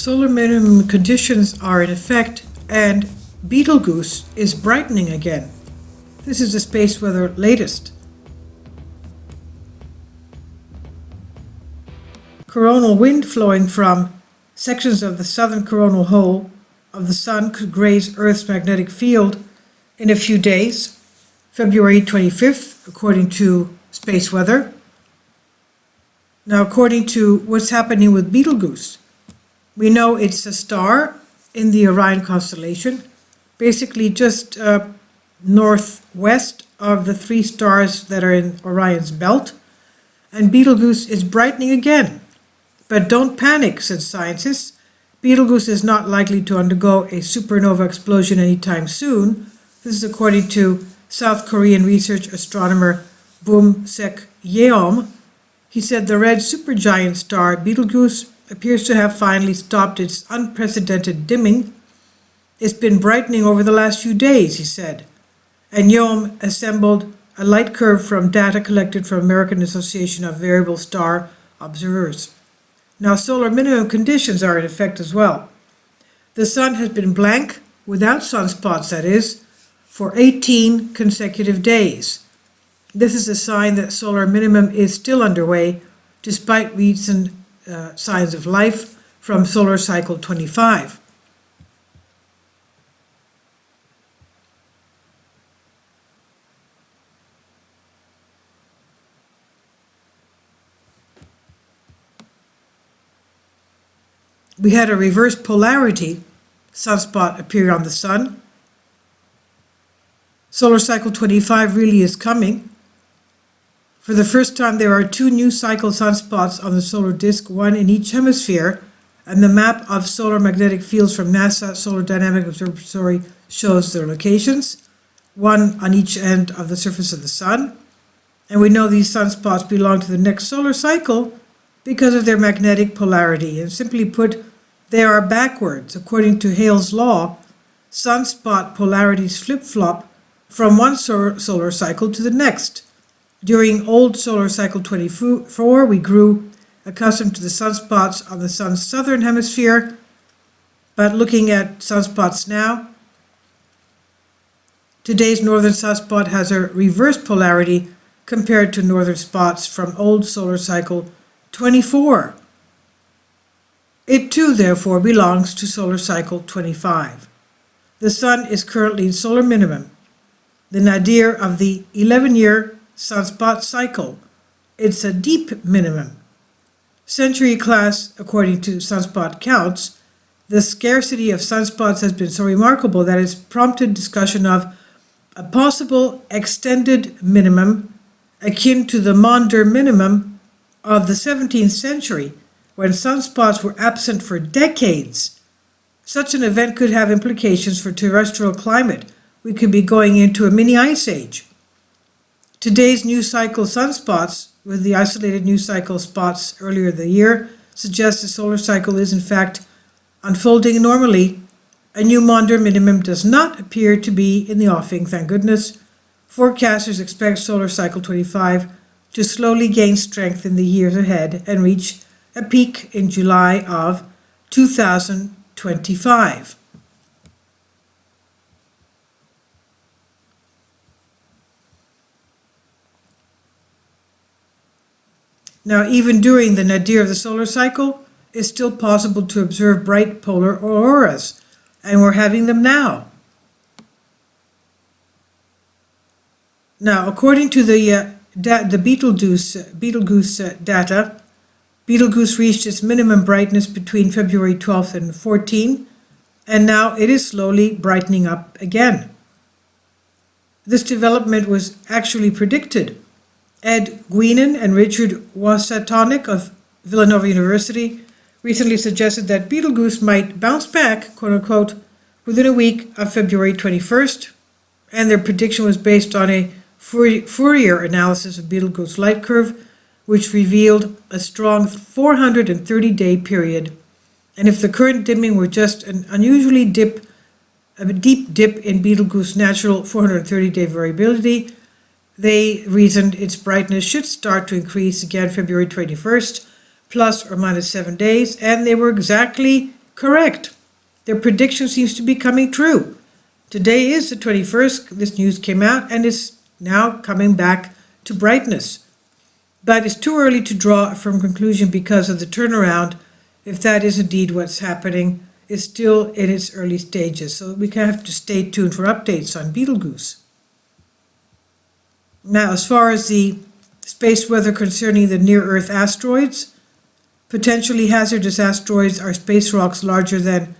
Solar minimum conditions are in effect and Betelgeuse is brightening again. This is the space weather latest. Coronal wind flowing from sections of the southern coronal hole of the Sun could graze Earth's magnetic field in a few days, February 25th, according to space weather. Now, according to what's happening with Betelgeuse, we know it's a star in the Orion constellation, basically just northwest of the three stars that are in Orion's belt, and Betelgeuse is brightening again. But don't panic, said scientists. Betelgeuse is not likely to undergo a supernova explosion anytime soon. This is according to South Korean research astronomer Boom Sek Yeom. He said the red supergiant star Betelgeuse appears to have finally stopped its unprecedented dimming. It's been brightening over the last few days, he said. And Yeom assembled a light curve from data collected from American Association of Variable Star Observers. Now, solar minimum conditions are in effect as well. The Sun has been blank, without sunspots that is, for 18 consecutive days. This is a sign that solar minimum is still underway, despite recent signs of life from solar cycle 25. We had a reverse polarity sunspot appear on the Sun. Solar cycle 25 really is coming. For the first time, there are two new cycle sunspots on the solar disk, one in each hemisphere, and the map of solar magnetic fields from NASA Solar Dynamic Observatory shows their locations, one on each end of the surface of the Sun. And we know these sunspots belong to the next solar cycle because of their magnetic polarity. And simply put, they are backwards. According to Hale's law, sunspot polarities flip-flop from one solar cycle to the next. During old solar cycle 24, we grew accustomed to the sunspots on the Sun's southern hemisphere, but looking at sunspots now, today's northern sunspot has a reverse polarity compared to northern spots from old solar cycle 24. It too, therefore, belongs to solar cycle 25. The Sun is currently in solar minimum, the nadir of the 11-year sunspot cycle. It's a deep minimum. Century class, according to sunspot counts, the scarcity of sunspots has been so remarkable that it's prompted discussion of a possible extended minimum akin to the Maunder minimum of the 17th century, when sunspots were absent for decades. Such an event could have implications for terrestrial climate. We could be going into a mini ice age. Today's new cycle sunspots, with the isolated new cycle spots earlier in the year, suggest the solar cycle is in fact unfolding normally. A new Maunder minimum does not appear to be in the offing, thank goodness. Forecasters expect solar cycle 25 to slowly gain strength in the years ahead and reach a peak in July of 2025. Now, even during the nadir of the solar cycle, it's still possible to observe bright polar auroras, and we're having them now. Now, according to the Betelgeuse data, Betelgeuse reached its minimum brightness between February 12th and 14, and now it is slowly brightening up again. This development was actually predicted. Ed Guinan and Richard Wasatonic of Villanova University recently suggested that Betelgeuse might bounce back, quote-unquote, within a week of February 21st, and their prediction was based on a Fourier analysis of Betelgeuse light curve, which revealed a strong 430-day period. And if the current dimming were just an unusually deep dip in Betelgeuse natural 430-day variability, they reasoned its brightness should start to increase again February 21st, plus or minus 7 days, and they were exactly Correct. Their prediction seems to be coming true. Today is the 21st, this news came out, and it's now coming back to brightness. But it's too early to draw a firm conclusion because of the turnaround, if that is indeed what's happening. It's still in its early stages, so we have to stay tuned for updates on Betelgeuse. Now, as far as the space weather concerning the near-Earth asteroids, potentially hazardous asteroids are space rocks larger than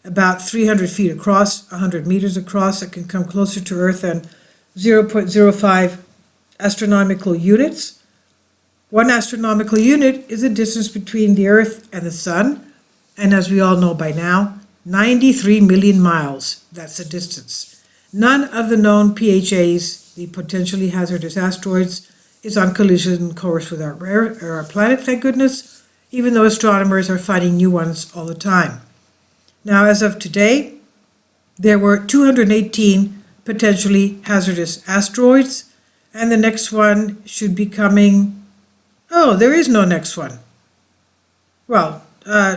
about 300 feet across, 100 meters across, that can come closer to Earth than 0.05 astronomical units. One astronomical unit is the distance between the Earth and the Sun, and as we all know by now, 93 million miles, that's the distance. None of the known PHAs, the potentially hazardous asteroids, is on collision course with our planet, thank goodness, even though astronomers are finding new ones all the time. Now, as of today, there were 218 potentially hazardous asteroids, and the next one should be coming. Oh, there is no next one. Well,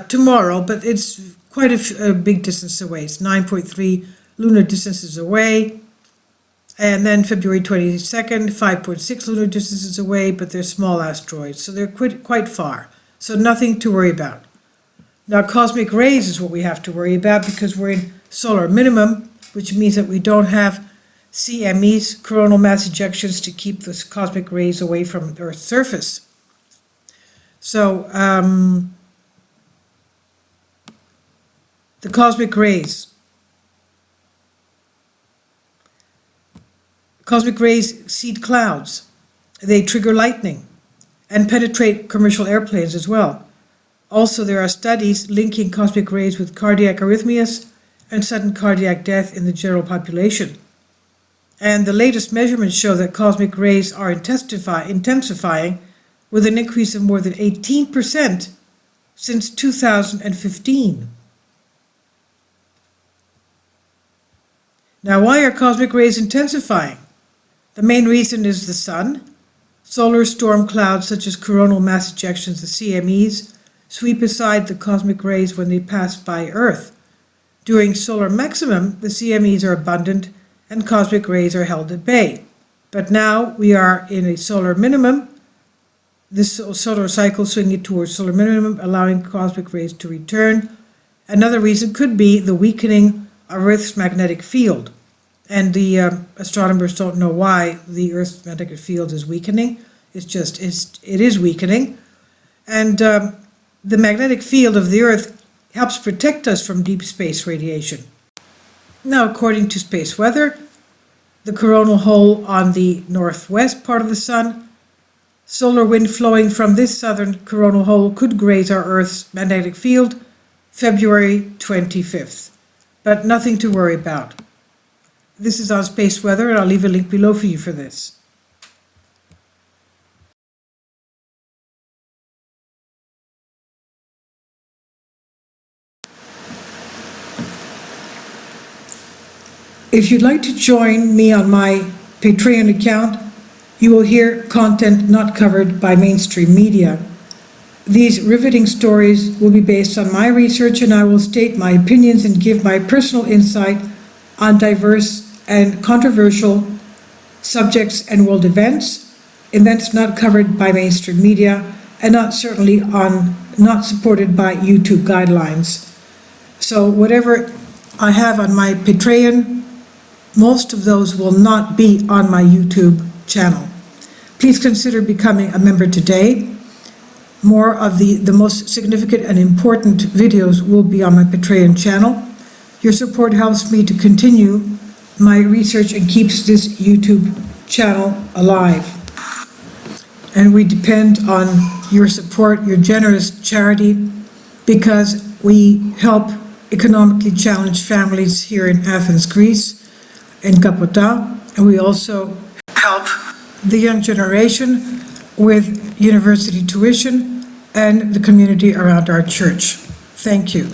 tomorrow, but it's quite a big distance away. It's 9.3 lunar distances away. And then February 22nd, 5.6 lunar distances away, but they're small asteroids, so they're quite far. So nothing to worry about. Now, cosmic rays is what we have to worry about because we're in solar minimum, which means that we don't have CMEs, coronal mass ejections, to keep the cosmic rays away from the Earth's surface. So, the cosmic rays. Cosmic rays seed clouds. They trigger lightning and penetrate commercial airplanes as well. Also, there are studies linking cosmic rays with cardiac arrhythmias and sudden cardiac death in the general population. And the latest measurements show that cosmic rays are intensifying with an increase of more than 18% since 2015. Now, why are cosmic rays intensifying? The main reason is the sun. Solar storm clouds such as coronal mass ejections, the CMEs, sweep aside the cosmic rays when they pass by Earth. During solar maximum, the CMEs are abundant and cosmic rays are held at bay. But now we are in a solar minimum, this solar cycle swinging towards solar minimum, allowing cosmic rays to return. Another reason could be the weakening of Earth's magnetic field. And the astronomers don't know why the Earth's magnetic field is weakening. It is weakening. And the magnetic field of the Earth helps protect us from deep space radiation. Now, according to space weather, the coronal hole on the northwest part of the sun, solar wind flowing from this southern coronal hole could graze our Earth's magnetic field February 25th. But nothing to worry about. This is on space weather, and I'll leave a link below for you for this. If you'd like to join me on my Patreon account, you will hear content not covered by mainstream media. These riveting stories will be based on my research, and I will state my opinions and give my personal insight on diverse and controversial subjects and world events not covered by mainstream media, and not supported by YouTube guidelines. So whatever I have on my Patreon, most of those will not be on my YouTube channel. Please consider becoming a member today. More of the most significant and important videos will be on my Patreon channel. Your support helps me to continue my research and keeps this YouTube channel alive. And we depend on your support, your generous charity, because we help economically challenged families here in Athens, Greece, in Kapota, and we also help the young generation with university tuition and the community around our church. Thank you.